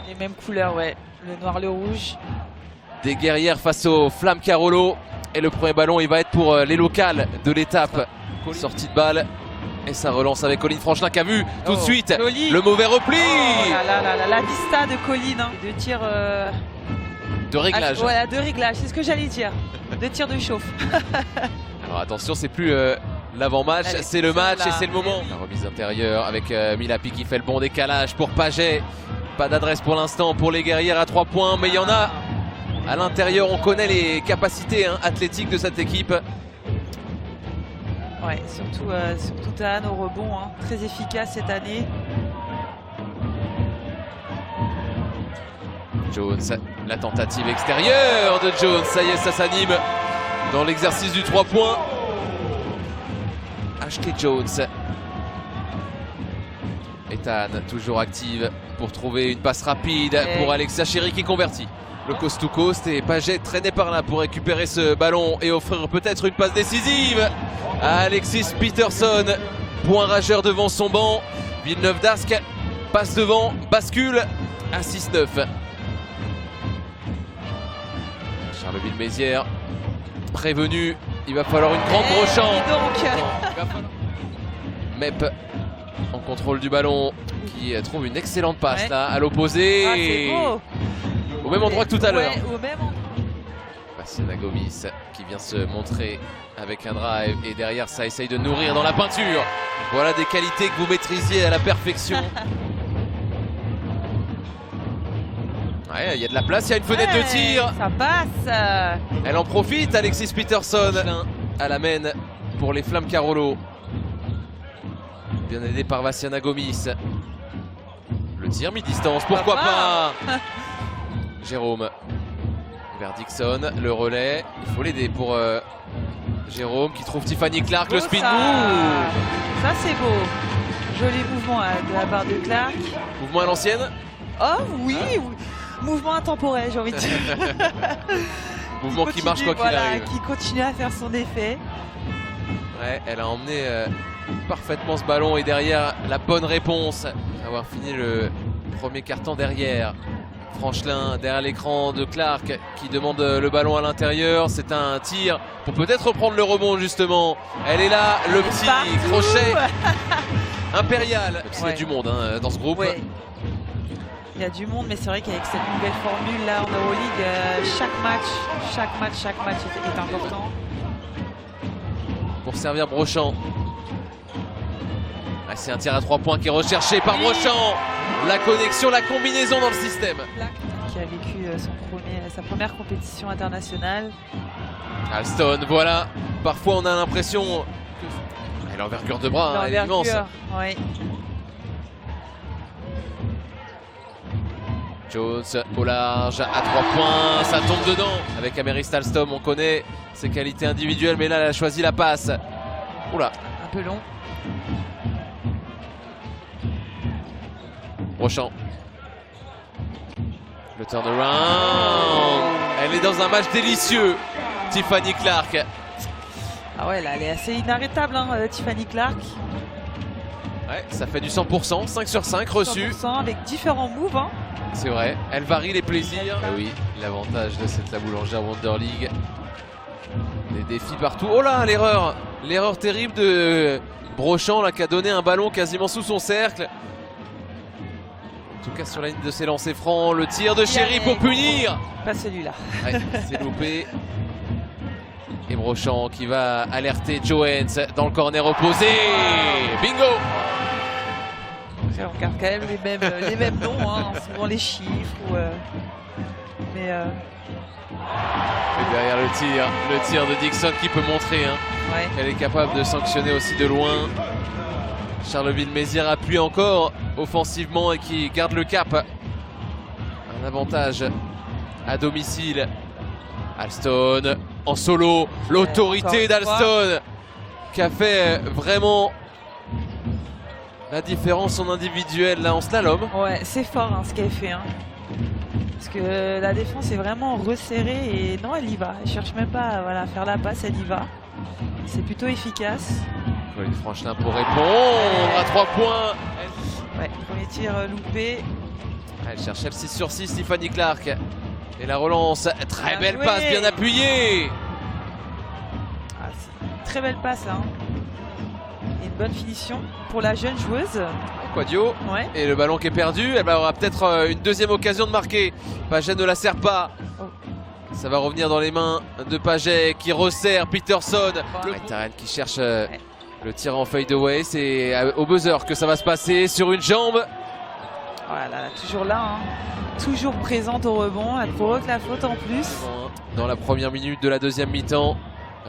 Les mêmes couleurs, ouais. Le noir, le rouge. Des guerrières face aux Flammes Carolo. Et le premier ballon, il va être pour les locales de l'étape. Sortie de balle. Et ça relance avec Colline Franchelin qui a vu tout de suite joli. le mauvais repli. La vista de Colline. Hein. De tir... de réglage. Voilà, de réglage. C'est ce que j'allais dire. De tir de chauffe. Alors attention, c'est plus l'avant-match, c'est le match et c'est le moment. La remise intérieure avec Milapi qui fait le bon décalage pour Paget. Pas d'adresse pour l'instant pour les guerrières à 3 points, mais il y en a à l'intérieur. On connaît les capacités athlétiques de cette équipe. Ouais, surtout Anne au rebond, hein. Très efficace cette année. Jones, la tentative extérieure de Jones, ça y est, ça s'anime dans l'exercice du 3 points. Ashley Jones. Ethan, toujours active pour trouver une passe rapide pour Alexia Chéry qui convertit. Le coast to coast et Paget traîné par là pour récupérer ce ballon et offrir peut-être une passe décisive à Alexis Peterson. Point rageur devant son banc. Villeneuve d'Ascq passe devant, bascule à 6-9. Charleville-Mézières prévenu, il va falloir une grande Brochant. Mep en contrôle du ballon qui trouve une excellente passe là à l'opposé. Ah, c'est beau. Au même endroit que tout à l'heure. Au même endroit. Bastiana Gomis qui vient se montrer avec un drive et derrière ça essaye de nourrir dans la peinture. Voilà des qualités que vous maîtrisiez à la perfection. Ouais, il y a de la place, il y a une fenêtre de tir. Ça passe. Elle en profite, Alexis Peterson. À la main pour les Flammes Carolo. Bien aidé par Bastiana Gomis. Le tir mi-distance, pourquoi pas. Jérôme vers Dixon, le relais. Il faut l'aider pour Jérôme qui trouve Tiffany Clark, le spin move. Ça c'est beau. Joli mouvement de la part de Clark. Mouvement à l'ancienne. Oh oui, mouvement intemporel, j'ai envie de dire. Mouvement qui marche quoi qu'il arrive. Qui continue à faire son effet. Ouais, elle a emmené parfaitement ce ballon et derrière la bonne réponse. Avoir fini le premier carton derrière. Franchelin derrière l'écran de Clark qui demande le ballon à l'intérieur. C'est un tir pour peut-être reprendre le rebond justement. Elle est là, le petit crochet impérial. Il y a du monde dans ce groupe. Ouais. Il y a du monde, mais c'est vrai qu'avec cette nouvelle formule là en Euroleague, chaque match est important. Pour servir Brochant. Ah, c'est un tir à 3 points qui est recherché par Brochant. La connexion, la combinaison dans le système. Qui a vécu sa première compétition internationale. Alston, voilà. Parfois on a l'impression que l'envergure de bras est immense. Ouais. Jones au large à 3 points, ça tombe dedans. Avec Améry Alstom, on connaît ses qualités individuelles, mais là elle a choisi la passe. Oula. Un peu long. Brochant. Le turnaround. Elle est dans un match délicieux. Tiffany Clark. Ah ouais, là, elle est assez inarrêtable, Tiffany Clark. Ouais, ça fait du 100%, 5 sur 5 reçus. 100% avec différents moves. C'est vrai, elle varie les plaisirs. Ah oui, l'avantage de cette La Boulangère Wonder League. Des défis partout. Oh là, l'erreur. L'erreur terrible de Brochant là, qui a donné un ballon quasiment sous son cercle. En tout cas sur la ligne de ses lancers francs, le tir de Chéry pour punir. Pas celui-là. Ouais, c'est loupé. Et Brochant qui va alerter Joens dans le corner opposé. Bingo. On regarde quand même les mêmes noms, souvent les chiffres. Mais et derrière le tir de Dixon qui peut montrer qu'elle est capable de sanctionner aussi de loin. Charleville-Mézières appuie encore offensivement et qui garde le cap. Un avantage à domicile. Alston en solo, l'autorité d'Alston qui a fait vraiment la différence en individuel là en slalom. Ouais, c'est fort ce qu'elle fait. Parce que la défense est vraiment resserrée et non, elle y va. Elle cherche même pas à faire la passe, elle y va. C'est plutôt efficace. Colline Franchelin pour répondre à 3 points. Ouais, premier tir loupé. Elle cherche le 6 sur 6, Tiffany Clark. Et la relance, très belle passe, bien appuyée. Ah, c'est une très belle passe là. Et une bonne finition pour la jeune joueuse. Quadio. Ouais. Et le ballon qui est perdu. Elle aura peut-être une deuxième occasion de marquer. Paget ne la sert pas. Oh. Ça va revenir dans les mains de Paget qui resserre Peterson. Taren qui cherche le tir en fade away. C'est au buzzer que ça va se passer sur une jambe. Voilà, toujours là, hein. Toujours présente au rebond. Elle provoque la faute en plus. Dans la première minute de la deuxième mi-temps.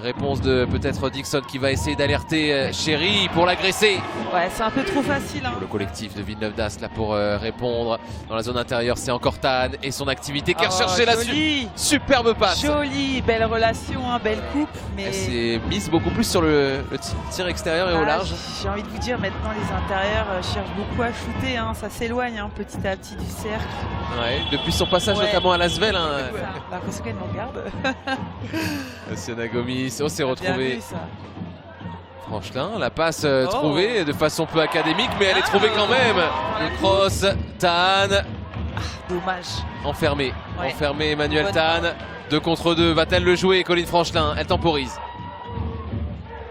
Réponse de peut-être Dixon qui va essayer d'alerter Chéri pour l'agresser. Ouais, c'est un peu trop facile. Hein. Le collectif de Villeneuve d'Ascq là pour répondre. Dans la zone intérieure, c'est encore Tan et son activité qui a recherché la superbe passe. Jolie, belle relation, hein, belle coupe. Mais... Elle s'est mise beaucoup plus sur le tir extérieur et au large. J'ai envie de vous dire, maintenant les intérieurs cherchent beaucoup à shooter. Hein. Ça s'éloigne hein, petit à petit du cercle. Ouais, depuis son passage notamment à Lasvel. Hein. La l'impression qu'elle nous regarde. Sienna Gomis, on s'est retrouvé. Franchelin, la passe trouvée de façon peu académique, mais elle est trouvée quand même. Le cross, Tan. Dommage. Enfermé. Enfermé Emmanuel Tan. 2 contre 2. Va-t-elle le jouer, Colline Franchelin? Elle temporise.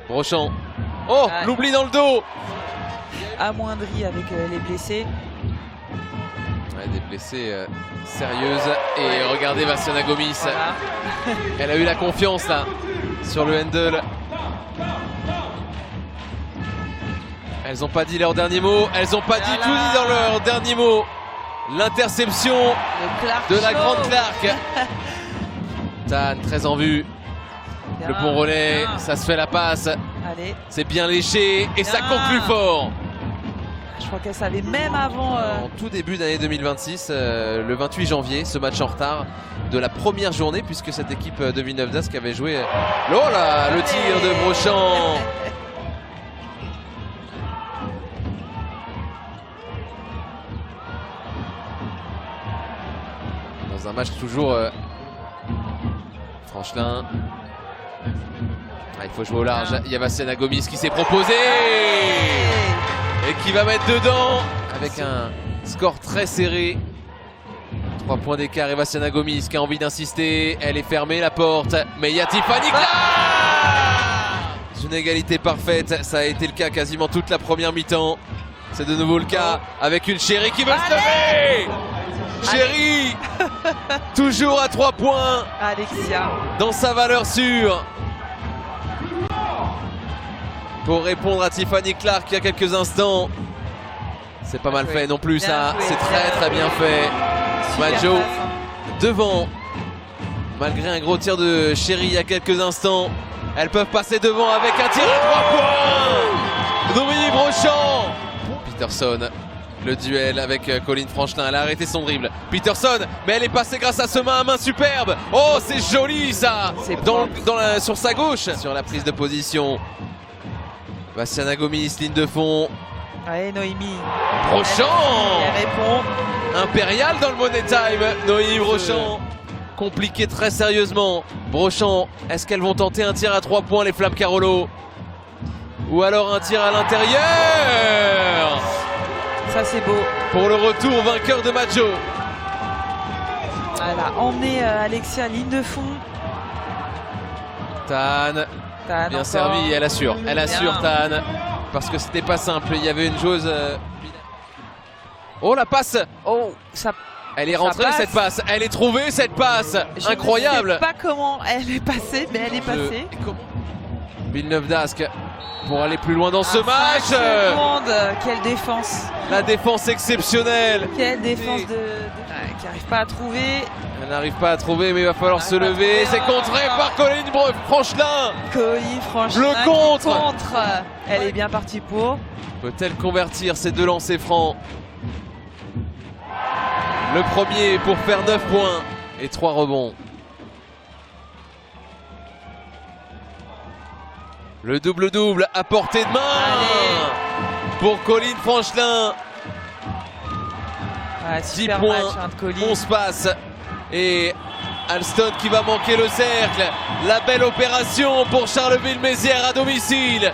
Brochant. Oh, l'oubli dans le dos. Amoindri avec les blessés. Ouais, des blessés sérieuses. Et regardez Vassiana Gomis. Voilà. Elle a eu la confiance là sur le handle. Elles n'ont pas dit leur dernier mot. Elles n'ont pas tout dit dans leur dernier mot. L'interception de la grande Clark. Tan très en vue. Bien, le bon relais, ça se fait la passe. C'est bien léché et ça conclut fort. Je crois qu'elle savait même avant. En tout début d'année 2026, le 28 janvier, ce match en retard de la première journée, puisque cette équipe de Villeneuve d'Ascq avait joué. Oh là, le tir de Brochant. Dans un match toujours Franchelin. Il faut jouer au large. Il y a Vassiana Gomis qui s'est proposé et qui va mettre dedans avec un score très serré. 3 points d'écart et Vassiana Gomis qui a envie d'insister. Elle est fermée la porte, mais il y a Tiffany Clark. Une égalité parfaite, ça a été le cas quasiment toute la première mi-temps. C'est de nouveau le cas avec une Chéri qui veut se lever. Chéri toujours à 3 points. Alexia dans sa valeur sûre pour répondre à Tiffany Clark il y a quelques instants. C'est pas mal fait non plus ça. C'est très bien fait. Majo devant malgré un gros tir de Chéri il y a quelques instants. Elles peuvent passer devant avec un tir à 3 points. Dominique Brochant. Peterson, le duel avec Colline Franchelin. Elle a arrêté son dribble. Peterson, mais elle est passée grâce à ce main à main superbe. Oh, c'est joli ça. Sur sa gauche. Sur la prise de position. Vassiana Gomis, ligne de fond. Allez, Noémie. Brochant. Elle répond. Impérial dans le Money Time. Noémie Brochant. Compliqué très sérieusement. Brochant, est-ce qu'elles vont tenter un tir à 3 points les Flammes Carolo? Ou alors un tir à l'intérieur? Ça c'est beau. Pour le retour vainqueur de Majo. Elle a emmené Alexia ligne de fond. Tan bien encore servi, elle assure. Elle assure Tan. Parce que c'était pas simple, il y avait une chose... Oh la passe. Oh ça... Elle est rentrée cette passe, elle est trouvée cette passe. Incroyable. Je ne sais pas comment elle est passée, mais elle est passée. Villeneuve d'Ascq pour aller plus loin dans ce match. Quelle défense. La défense exceptionnelle. Quelle défense qui n'arrive pas à trouver. Elle n'arrive pas à trouver, mais il va falloir se lever. C'est contré par Colline Franchelin. Colline Franchelin. Le contre. Elle est bien partie pour. Peut-elle convertir ces 2 lancers francs? Le premier pour faire 9 points et 3 rebonds. Le double-double à portée de main pour Colline Franchelin. 10 points, 11 passes. Et Alston qui va manquer le cercle. La belle opération pour Charleville-Mézières à domicile.